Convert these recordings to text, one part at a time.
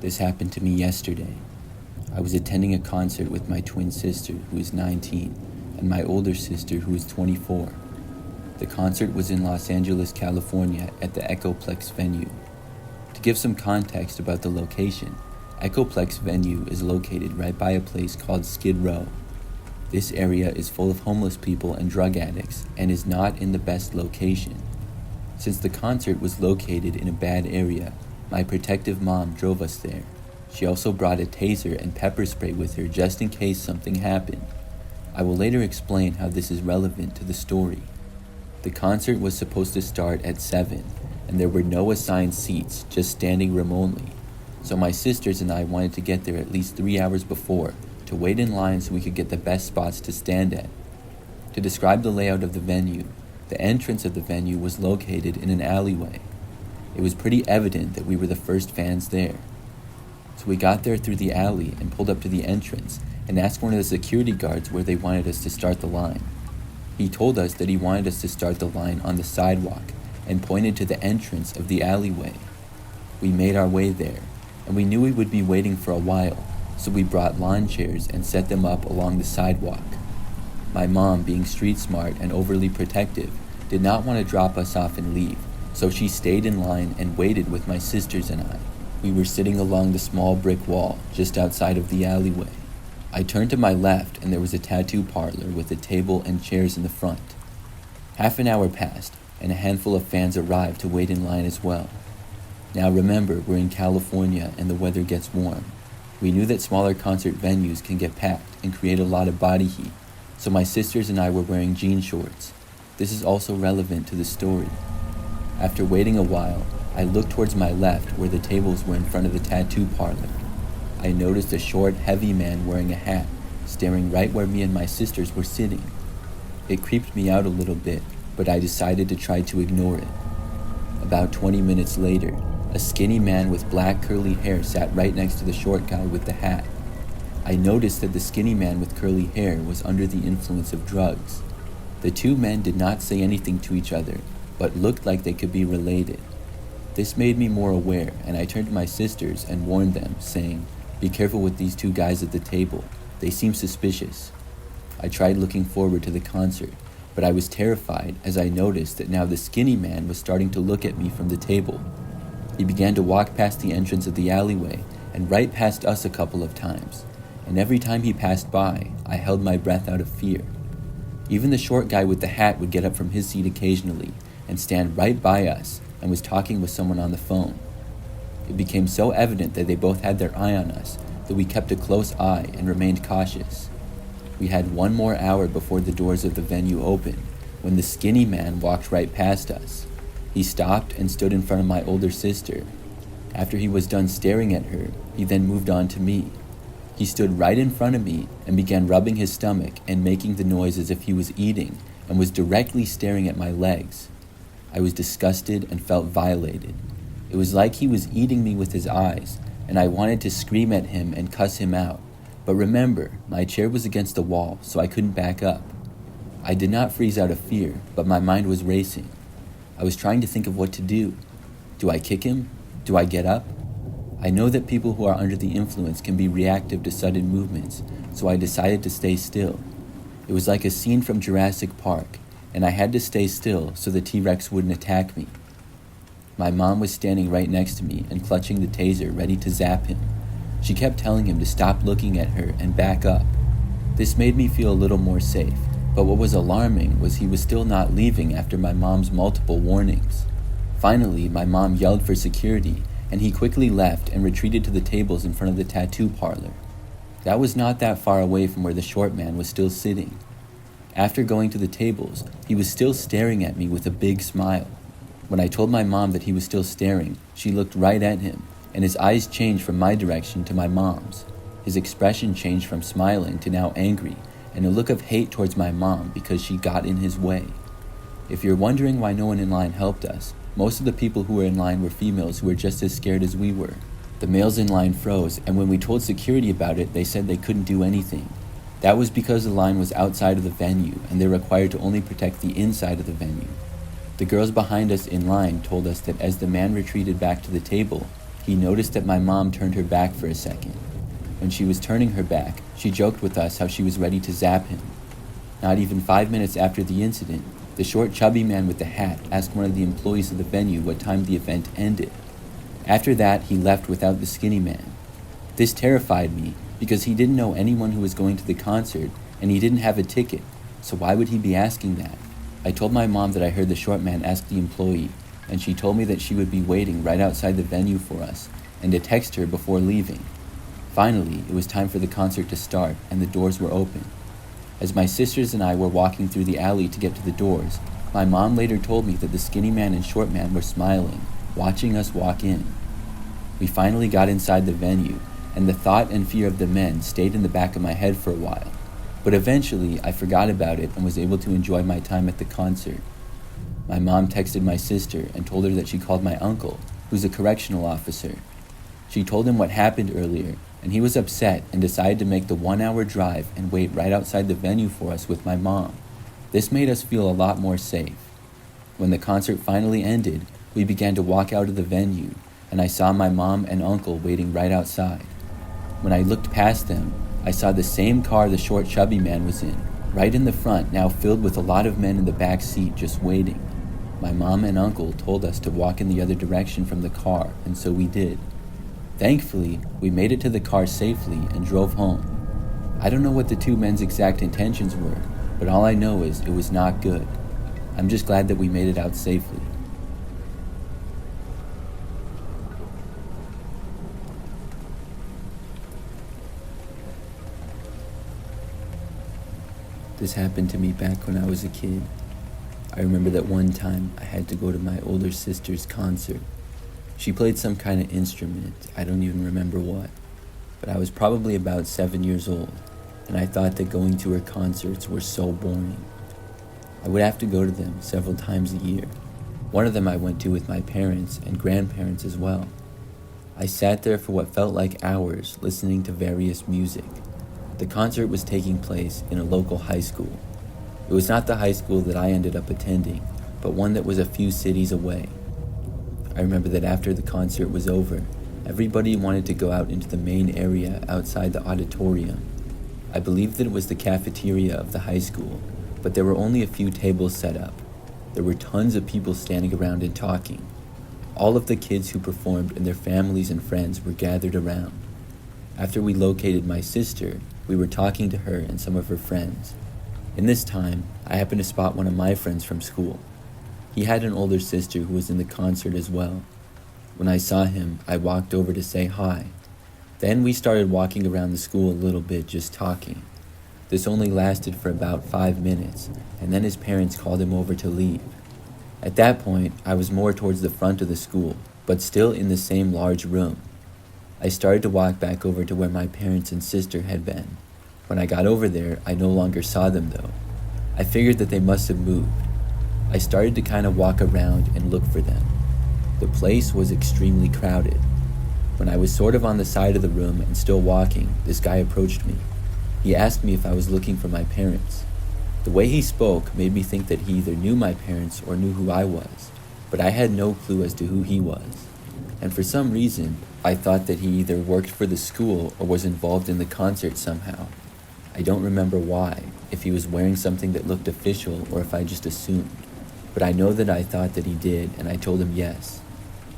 This happened to me yesterday. I was attending a concert with my twin sister, who is 19, and my older sister, who is 24. The concert was in Los Angeles, California, at the Echoplex venue. To give some context about the location, Echoplex venue is located right by a place called Skid Row. This area is full of homeless people and drug addicts and is not in the best location. Since the concert was located in a bad area, my protective mom drove us there. She also brought a taser and pepper spray with her just in case something happened. I will later explain how this is relevant to the story. The concert was supposed to start at 7, and there were no assigned seats, just standing room only. So my sisters and I wanted to get there at least 3 hours before to wait in line so we could get the best spots to stand at. To describe the layout of the venue, the entrance of the venue was located in an alleyway. It was pretty evident that we were the first fans there. So we got there through the alley and pulled up to the entrance and asked one of the security guards where they wanted us to start the line. He told us that he wanted us to start the line on the sidewalk and pointed to the entrance of the alleyway. We made our way there, and we knew we would be waiting for a while, so we brought lawn chairs and set them up along the sidewalk. My mom, being street smart and overly protective, did not want to drop us off and leave, so she stayed in line and waited with my sisters and I. We were sitting along the small brick wall just outside of the alleyway. I turned to my left and there was a tattoo parlor with a table and chairs in the front. Half an hour passed and a handful of fans arrived to wait in line as well. Now remember, we're in California and the weather gets warm. We knew that smaller concert venues can get packed and create a lot of body heat, so my sisters and I were wearing jean shorts. This is also relevant to the story. After waiting a while, I looked towards my left where the tables were in front of the tattoo parlor. I noticed a short, heavy man wearing a hat, staring right where me and my sisters were sitting. It creeped me out a little bit, but I decided to try to ignore it. About 20 minutes later, a skinny man with black curly hair sat right next to the short guy with the hat. I noticed that the skinny man with curly hair was under the influence of drugs. The two men did not say anything to each other, but looked like they could be related. This made me more aware, and I turned to my sisters and warned them, saying, "Be careful with these two guys at the table. They seem suspicious." I tried looking forward to the concert, but I was terrified as I noticed that now the skinny man was starting to look at me from the table. He began to walk past the entrance of the alleyway and right past us a couple of times, and every time he passed by, I held my breath out of fear. Even the short guy with the hat would get up from his seat occasionally and stand right by us and was talking with someone on the phone. It became so evident that they both had their eye on us that we kept a close eye and remained cautious. We had 1 more hour before the doors of the venue opened when the skinny man walked right past us. He stopped and stood in front of my older sister. After he was done staring at her, he then moved on to me. He stood right in front of me and began rubbing his stomach and making the noise as if he was eating and was directly staring at my legs. I was disgusted and felt violated. It was like he was eating me with his eyes, and I wanted to scream at him and cuss him out. But remember, my chair was against the wall, so I couldn't back up. I did not freeze out of fear, but my mind was racing. I was trying to think of what to do. Do I kick him? Do I get up? I know that people who are under the influence can be reactive to sudden movements, so I decided to stay still. It was like a scene from Jurassic Park, and I had to stay still so the T-Rex wouldn't attack me. My mom was standing right next to me and clutching the taser, ready to zap him. She kept telling him to stop looking at her and back up. This made me feel a little more safe, but what was alarming was he was still not leaving after my mom's multiple warnings. Finally, my mom yelled for security, and he quickly left and retreated to the tables in front of the tattoo parlor. That was not that far away from where the short man was still sitting. After going to the tables, he was still staring at me with a big smile. When I told my mom that he was still staring, she looked right at him, and his eyes changed from my direction to my mom's. His expression changed from smiling to now angry, and a look of hate towards my mom because she got in his way. If you're wondering why no one in line helped us, most of the people who were in line were females who were just as scared as we were. The males in line froze, and when we told security about it, they said they couldn't do anything. That was because the line was outside of the venue, and they're required to only protect the inside of the venue. The girls behind us in line told us that as the man retreated back to the table, he noticed that my mom turned her back for a second. When she was turning her back, she joked with us how she was ready to zap him. Not even 5 minutes after the incident, the short, chubby man with the hat asked one of the employees of the venue what time the event ended. After that, he left without the skinny man. This terrified me because he didn't know anyone who was going to the concert and he didn't have a ticket, so why would he be asking that? I told my mom that I heard the short man ask the employee, and she told me that she would be waiting right outside the venue for us and to text her before leaving. Finally, it was time for the concert to start and the doors were open. As my sisters and I were walking through the alley to get to the doors, my mom later told me that the skinny man and short man were smiling, watching us walk in. We finally got inside the venue, and the thought and fear of the men stayed in the back of my head for a while. But eventually, I forgot about it and was able to enjoy my time at the concert. My mom texted my sister and told her that she called my uncle, who's a correctional officer. She told him what happened earlier, and he was upset and decided to make the 1-hour drive and wait right outside the venue for us with my mom. This made us feel a lot more safe. When the concert finally ended, we began to walk out of the venue, and I saw my mom and uncle waiting right outside. When I looked past them, I saw the same car the short, chubby man was in, right in the front, now filled with a lot of men in the back seat just waiting. My mom and uncle told us to walk in the other direction from the car, and so we did. Thankfully, we made it to the car safely and drove home. I don't know what the two men's exact intentions were, but all I know is it was not good. I'm just glad that we made it out safely. This happened to me back when I was a kid. I remember that one time I had to go to my older sister's concert. She played some kind of instrument, I don't even remember what, but I was probably about 7 years old, and I thought that going to her concerts were so boring. I would have to go to them several times a year. One of them I went to with my parents and grandparents as well. I sat there for what felt like hours listening to various music. The concert was taking place in a local high school. It was not the high school that I ended up attending, but one that was a few cities away. I remember that after the concert was over, everybody wanted to go out into the main area outside the auditorium. I believe that it was the cafeteria of the high school, but there were only a few tables set up. There were tons of people standing around and talking. All of the kids who performed and their families and friends were gathered around. After we located my sister, we were talking to her and some of her friends. In this time, I happened to spot one of my friends from school. He had an older sister who was in the concert as well. When I saw him, I walked over to say hi. Then we started walking around the school a little bit, just talking. This only lasted for about 5 minutes, and then his parents called him over to leave. At that point, I was more towards the front of the school, but still in the same large room. I started to walk back over to where my parents and sister had been. When I got over there, I no longer saw them though. I figured that they must have moved. I started to kind of walk around and look for them. The place was extremely crowded. When I was sort of on the side of the room and still walking, this guy approached me. He asked me if I was looking for my parents. The way he spoke made me think that he either knew my parents or knew who I was, but I had no clue as to who he was. And for some reason, I thought that he either worked for the school or was involved in the concert somehow. I don't remember why, if he was wearing something that looked official or if I just assumed. But I know that I thought that he did, and I told him yes.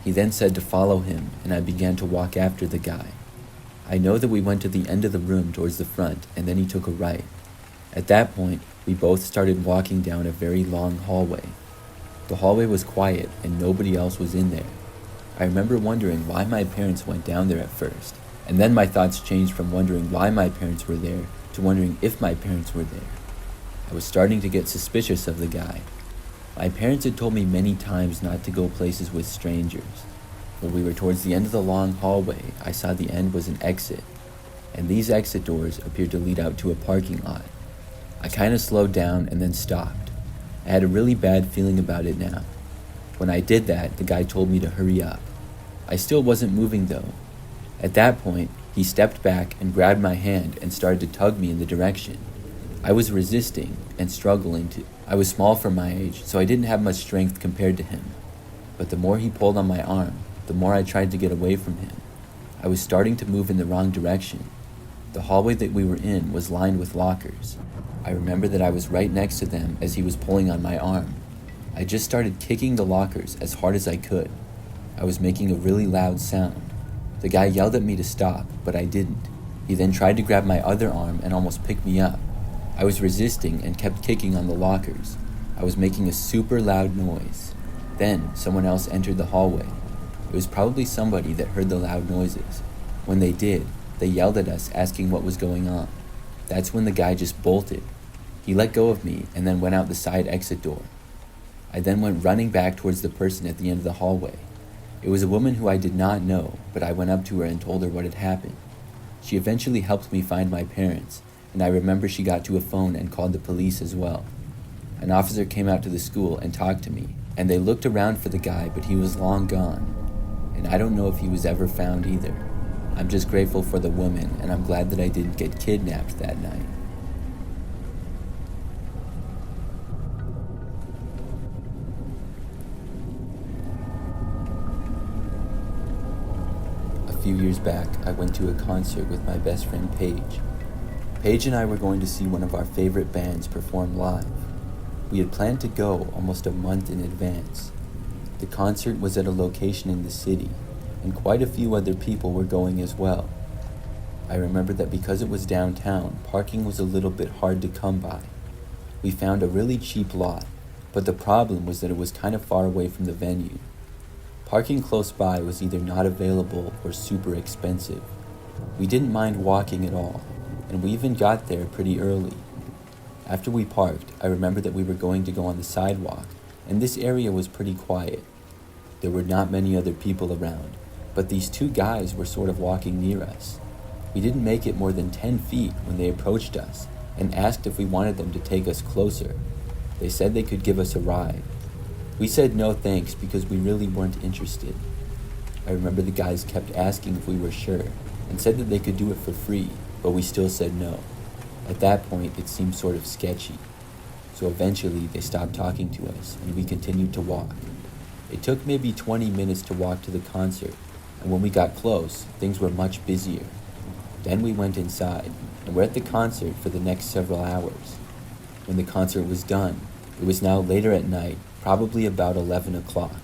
He then said to follow him, and I began to walk after the guy. I know that we went to the end of the room towards the front, and then he took a right. At that point, we both started walking down a very long hallway. The hallway was quiet, and nobody else was in there. I remember wondering why my parents went down there at first, and then my thoughts changed from wondering why my parents were there to wondering if my parents were there. I was starting to get suspicious of the guy. My parents had told me many times not to go places with strangers. When we were towards the end of the long hallway, I saw the end was an exit, and these exit doors appeared to lead out to a parking lot. I kind of slowed down and then stopped. I had a really bad feeling about it now. When I did that, the guy told me to hurry up. I still wasn't moving though. At that point, he stepped back and grabbed my hand and started to tug me in the direction. I was resisting and struggling to. I was small for my age, so I didn't have much strength compared to him. But the more he pulled on my arm, the more I tried to get away from him. I was starting to move in the wrong direction. The hallway that we were in was lined with lockers. I remember that I was right next to them as he was pulling on my arm. I just started kicking the lockers as hard as I could. I was making a really loud sound. The guy yelled at me to stop, but I didn't. He then tried to grab my other arm and almost pick me up. I was resisting and kept kicking on the lockers. I was making a super loud noise. Then someone else entered the hallway. It was probably somebody that heard the loud noises. When they did, they yelled at us asking what was going on. That's when the guy just bolted. He let go of me and then went out the side exit door. I then went running back towards the person at the end of the hallway. It was a woman who I did not know, but I went up to her and told her what had happened. She eventually helped me find my parents, and I remember she got to a phone and called the police as well. An officer came out to the school and talked to me, and they looked around for the guy, but he was long gone. And I don't know if he was ever found either. I'm just grateful for the woman, and I'm glad that I didn't get kidnapped that night. A few years back, I went to a concert with my best friend Paige. Paige and I were going to see one of our favorite bands perform live. We had planned to go almost a month in advance. The concert was at a location in the city, and quite a few other people were going as well. I remember that because it was downtown, parking was a little bit hard to come by. We found a really cheap lot, but the problem was that it was kind of far away from the venue. Parking close by was either not available or super expensive. We didn't mind walking at all, and we even got there pretty early. After we parked, I remember that we were going to go on the sidewalk, and this area was pretty quiet. There were not many other people around, but these two guys were sort of walking near us. We didn't make it more than 10 feet when they approached us and asked if we wanted them to take us closer. They said they could give us a ride. We said no thanks because we really weren't interested. I remember the guys kept asking if we were sure and said that they could do it for free, but we still said no. At that point, it seemed sort of sketchy. So eventually, they stopped talking to us and we continued to walk. It took maybe 20 minutes to walk to the concert, and when we got close, things were much busier. Then we went inside, and were at the concert for the next several hours. When the concert was done, it was now later at night, probably about 11 o'clock.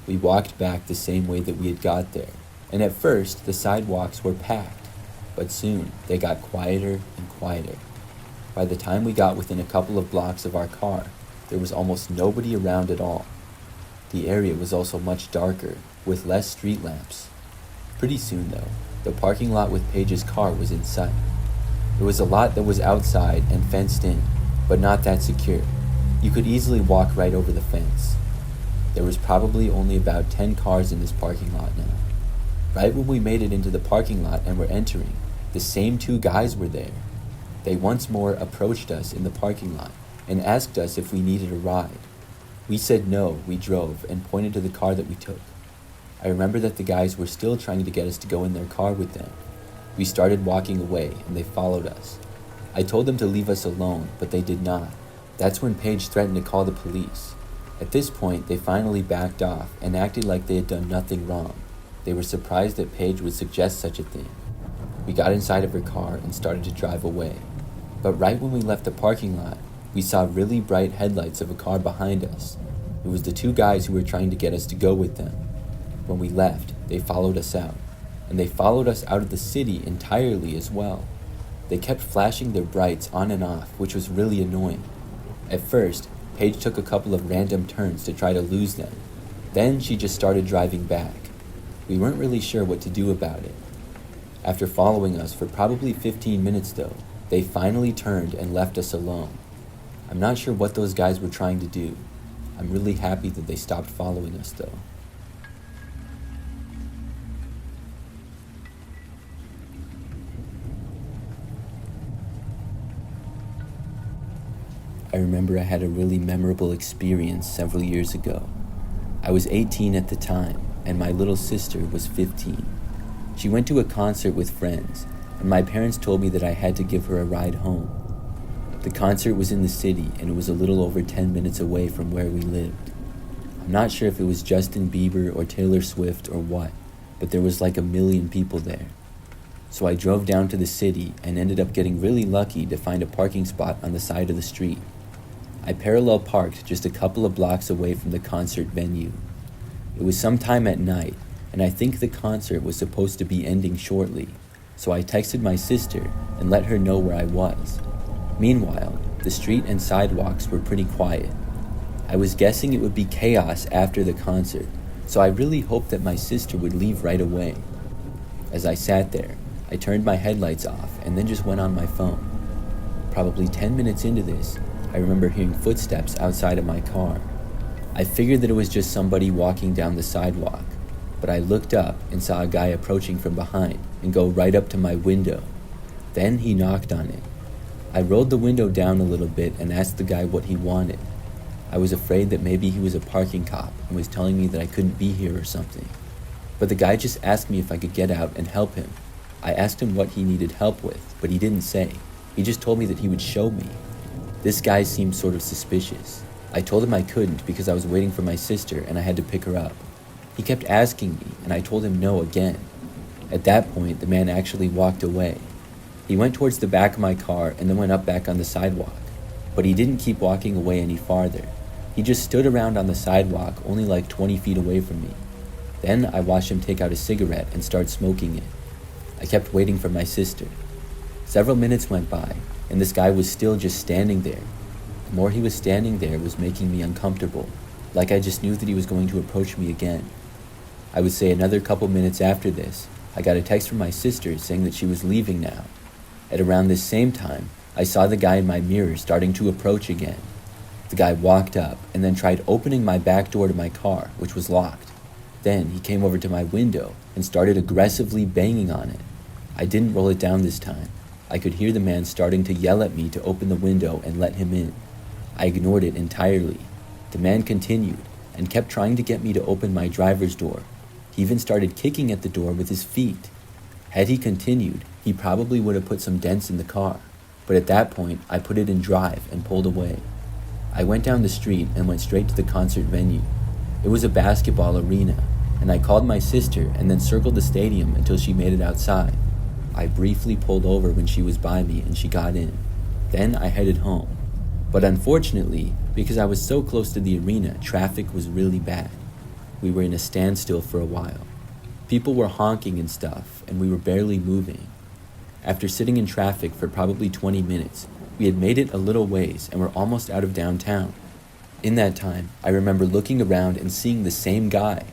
We walked back the same way that we had got there, and at first the sidewalks were packed, but soon they got quieter and quieter. By the time we got within a couple of blocks of our car, there was almost nobody around at all. The area was also much darker, with less street lamps. Pretty soon though, the parking lot with Paige's car was in sight. It was a lot that was outside and fenced in, but not that secure. You could easily walk right over the fence. There was probably only about 10 cars in this parking lot now. Right when we made it into the parking lot and were entering, the same two guys were there. They once more approached us in the parking lot and asked us if we needed a ride. We said no, we drove, and pointed to the car that we took. I remember that the guys were still trying to get us to go in their car with them. We started walking away, and they followed us. I told them to leave us alone, but they did not. That's when Paige threatened to call the police. At this point, they finally backed off and acted like they had done nothing wrong. They were surprised that Paige would suggest such a thing. We got inside of her car and started to drive away. But right when we left the parking lot, we saw really bright headlights of a car behind us. It was the two guys who were trying to get us to go with them. When we left, they followed us out, and they followed us out of the city entirely as well. They kept flashing their brights on and off, which was really annoying. At first, Paige took a couple of random turns to try to lose them. Then she just started driving back. We weren't really sure what to do about it. After following us for probably 15 minutes though, they finally turned and left us alone. I'm not sure what those guys were trying to do. I'm really happy that they stopped following us though. I remember I had a really memorable experience several years ago. I was 18 at the time, and my little sister was 15. She went to a concert with friends, and my parents told me that I had to give her a ride home. The concert was in the city, and it was a little over 10 minutes away from where we lived. I'm not sure if it was Justin Bieber or Taylor Swift or what, but there was like a million people there. So I drove down to the city and ended up getting really lucky to find a parking spot on the side of the street. I parallel parked just a couple of blocks away from the concert venue. It was sometime at night, and I think the concert was supposed to be ending shortly, so I texted my sister and let her know where I was. Meanwhile, the street and sidewalks were pretty quiet. I was guessing it would be chaos after the concert, so I really hoped that my sister would leave right away. As I sat there, I turned my headlights off and then just went on my phone. Probably 10 minutes into this, I remember hearing footsteps outside of my car. I figured that it was just somebody walking down the sidewalk, but I looked up and saw a guy approaching from behind and go right up to my window. Then he knocked on it. I rolled the window down a little bit and asked the guy what he wanted. I was afraid that maybe he was a parking cop and was telling me that I couldn't be here or something. But the guy just asked me if I could get out and help him. I asked him what he needed help with, but he didn't say. He just told me that he would show me. This guy seemed sort of suspicious. I told him I couldn't because I was waiting for my sister and I had to pick her up. He kept asking me and I told him no again. At that point, the man actually walked away. He went towards the back of my car and then went up back on the sidewalk. But he didn't keep walking away any farther. He just stood around on the sidewalk only like 20 feet away from me. Then I watched him take out a cigarette and start smoking it. I kept waiting for my sister. Several minutes went by, and this guy was still just standing there. The more he was standing there was making me uncomfortable, like I just knew that he was going to approach me again. I would say another couple minutes after this, I got a text from my sister saying that she was leaving now. At around this same time, I saw the guy in my mirror starting to approach again. The guy walked up and then tried opening my back door to my car, which was locked. Then he came over to my window and started aggressively banging on it. I didn't roll it down this time. I could hear the man starting to yell at me to open the window and let him in. I ignored it entirely. The man continued and kept trying to get me to open my driver's door. He even started kicking at the door with his feet. Had he continued, he probably would have put some dents in the car. But at that point, I put it in drive and pulled away. I went down the street and went straight to the concert venue. It was a basketball arena, and I called my sister and then circled the stadium until she made it outside. I briefly pulled over when she was by me and she got in. Then I headed home. But unfortunately, because I was so close to the arena, traffic was really bad. We were in a standstill for a while. People were honking and stuff, and we were barely moving. After sitting in traffic for probably 20 minutes, we had made it a little ways and were almost out of downtown. In that time, I remember looking around and seeing the same guy.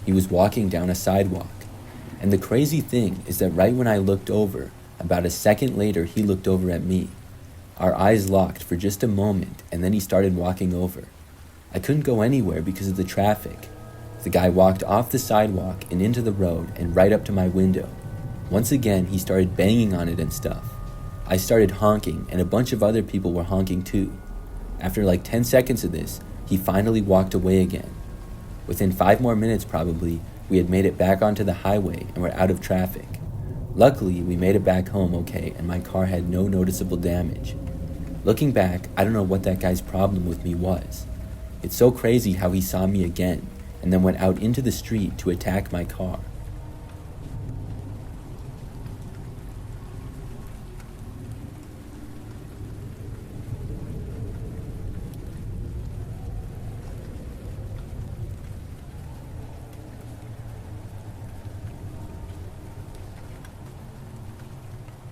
He was walking down a sidewalk. And the crazy thing is that right when I looked over, about a second later he looked over at me. Our eyes locked for just a moment and then he started walking over. I couldn't go anywhere because of the traffic. The guy walked off the sidewalk and into the road and right up to my window. Once again, he started banging on it and stuff. I started honking and a bunch of other people were honking too. After like 10 seconds of this, he finally walked away again. Within 5 more minutes probably, we had made it back onto the highway and were out of traffic. Luckily, we made it back home okay and my car had no noticeable damage. Looking back, I don't know what that guy's problem with me was. It's so crazy how he saw me again and then went out into the street to attack my car.